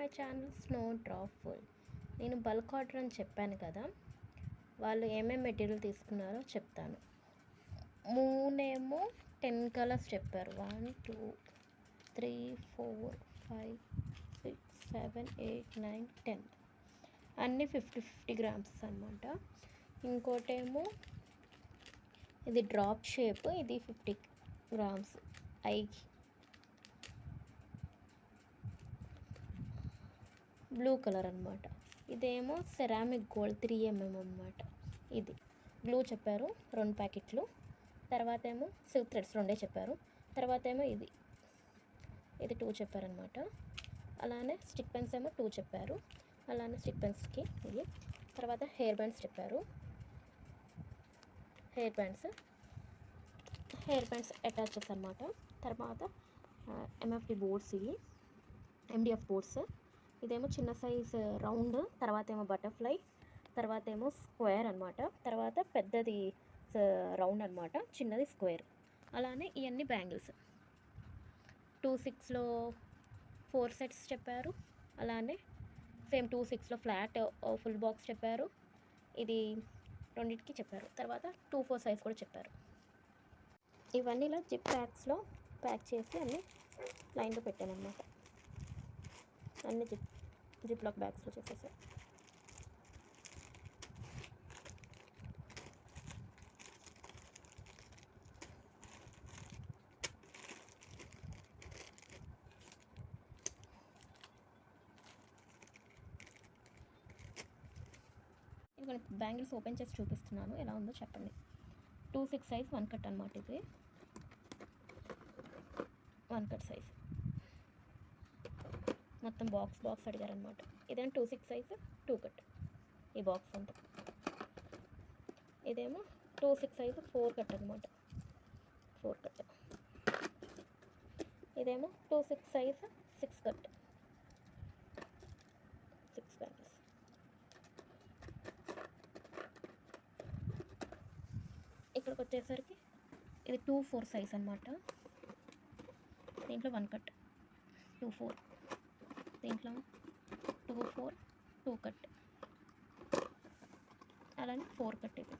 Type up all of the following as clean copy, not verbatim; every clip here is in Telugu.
My channel snow drop full. నేను బల్క్ ఆర్డర్ అని చెప్పాను కదా, వాళ్ళు ఏమేమి మెటీరియల్ తీసుకున్నారో చెప్తాను. మూనేమో 10 కలర్స్ చెప్పారు. 1 2 3 4 5 6 7 8 9 10 అన్నీ 50 గ్రామ్స్ అన్నమాట. ఇంకోటేమో ఇది డ్రాప్ షేప్, ఇది 50 గ్రామ్స్. బ్లూ కలర్ అనమాట. ఇదేమో సెరామిక్ గోల్డ్ 3mm అనమాట. ఇది బ్లూ చెప్పారు 2 ప్యాకెట్లు. తర్వాత ఏమో సిల్క్ థ్రెడ్స్ 2 చెప్పారు. తర్వాత ఏమో ఇది 2 చెప్పారనమాట. అలానే స్టిక్ పెన్స్ ఏమో 2 చెప్పారు. అలానే స్టిక్ పెన్స్కి ఇది. తర్వాత హెయిర్ బ్యాండ్స్ చెప్పారు. హెయిర్ బ్యాండ్స్ అటాచెస్ అనమాట. తర్వాత ఎంఎఫ్డి బోర్డ్స్, ఇవి ఎండిఎఫ్ బోర్డ్స్. ఇదేమో చిన్న సైజ్ రౌండ్, తర్వాత ఏమో బటర్ఫ్లై, తర్వాత ఏమో స్క్వేర్ అనమాట. తర్వాత పెద్దది రౌండ్ అనమాట, చిన్నది స్క్వేర్. అలానే ఇవన్నీ బ్యాంగిల్స్ 2/6లో 4 సెట్స్ చెప్పారు. అలానే సేమ్ 2/6లో ఫ్లాట్ ఫుల్ బాక్స్ చెప్పారు. ఇది రెండింటికి చెప్పారు. తర్వాత 2/4 సైజ్ కూడా చెప్పారు. ఇవన్నీ ఇలా జిప్ ప్యాక్స్లో ప్యాక్ చేసి అన్నీ లైన్లో పెట్టాను అనమాట. అన్నీ జిప్ లాక్ బ్యాగ్స్లో చేసేసారు. ఇక్కడ బ్యాంగిల్స్ ఓపెన్ చేసి చూపిస్తున్నాను, ఎలా ఉందో చెప్పండి. 2/6 సైజ్ 1 కట్ అనమాట. ఇది 1 కట్ సైజ్ మొత్తం బాక్స్ అడిగారనమాట. ఇదేమో 2/6 సైజు 2 కట్ ఈ బాక్స్ అంతా. ఇదేమో 2/6 సైజు 4 కట్ అనమాట, 4 కట్. ఇదేమో 2/6 సైజు 6 కట్, 6 బ్యాంగిల్స్. ఇక్కడికి వచ్చేసరికి ఇది 2/4 సైజ్ అనమాట. దీంట్లో 1 కట్ 2/4, దీంట్లో 2/4 2 కట్, అలానే 4 కట్. ఇది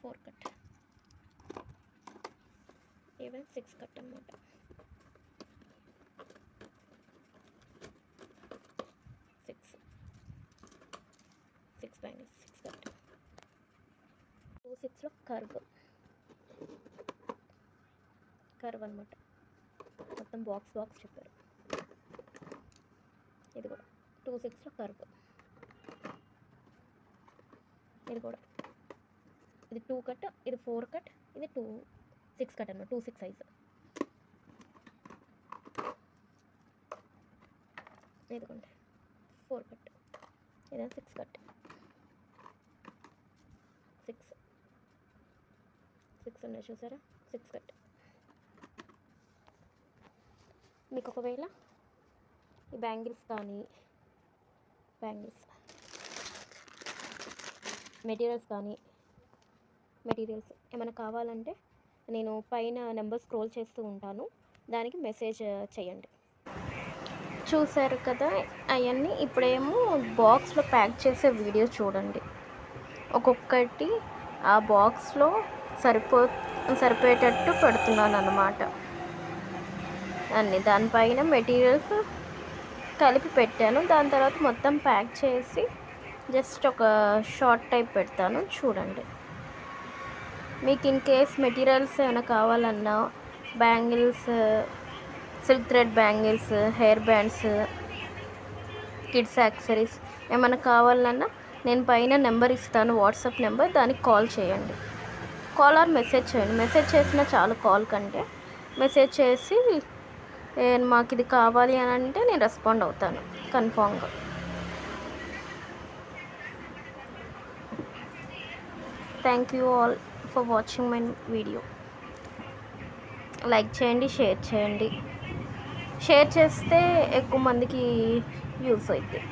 4 కట్. ఇవే 6 కట్ అనమాట. 6 బ్యాంగిల్స్ 6 కట్. 2/6లో కర్వ్ అనమాట. మొత్తం బాక్స్ చెప్పారు. ఇది కూడా 2/6లో కర్వ్. ఇది కూడా ఇది 2 కట్, ఇది 4 కట్, ఇది 6 కట్ అనమాట. 2/6 సైజు. ఇదిగోండి 4 కట్, ఇదే 6 కట్. 6 ఉన్నాయి చూసారా, 6 కట్. మీకు ఒకవేళ ఈ బ్యాంగిల్స్ కానీ మెటీరియల్స్ ఏమైనా కావాలంటే నేను పైన నెంబర్ స్క్రోల్ చేస్తూ ఉంటాను, దానికి మెసేజ్ చేయండి. చూసారు కదా అవన్నీ. ఇప్పుడేమో బాక్స్లో ప్యాక్ చేసే వీడియో చూడండి. ఒక్కొక్కటి ఆ బాక్స్లో సరిపోయేటట్టు పెడుతున్నాను అన్నమాట. అన్నీ దానిపైన మెటీరియల్స్ కలిపి పెట్టాను. దాని తర్వాత మొత్తం ప్యాక్ చేసి జస్ట్ ఒక షార్ట్ టైప్ పెడతాను, చూడండి. మీకు ఇన్ కేస్ మెటీరియల్స్ ఏమైనా కావాలన్నా, bangles, silk thread bangles, hair bands, kids accessories ఏమైనా కావాలన్నా నేను పైన నెంబర్ ఇస్తాను, వాట్సాప్ నెంబర్. దానికి కాల్ చేయండి. కాల్ ఆర్ మెసేజ్ చేయండి. మెసేజ్ చేసినా చాలు, కాల్ కంటే. మెసేజ్ చేసి మాకు ఇది కావాలి అని అంటే నేను రెస్పాండ్ అవుతాను కన్ఫామ్గా. Thank you all for watching my video. Like చేయండి, షేర్ చేయండి. షేర్ చేస్తే ఎక్కువ మందికి యూస్ అవుతుంది.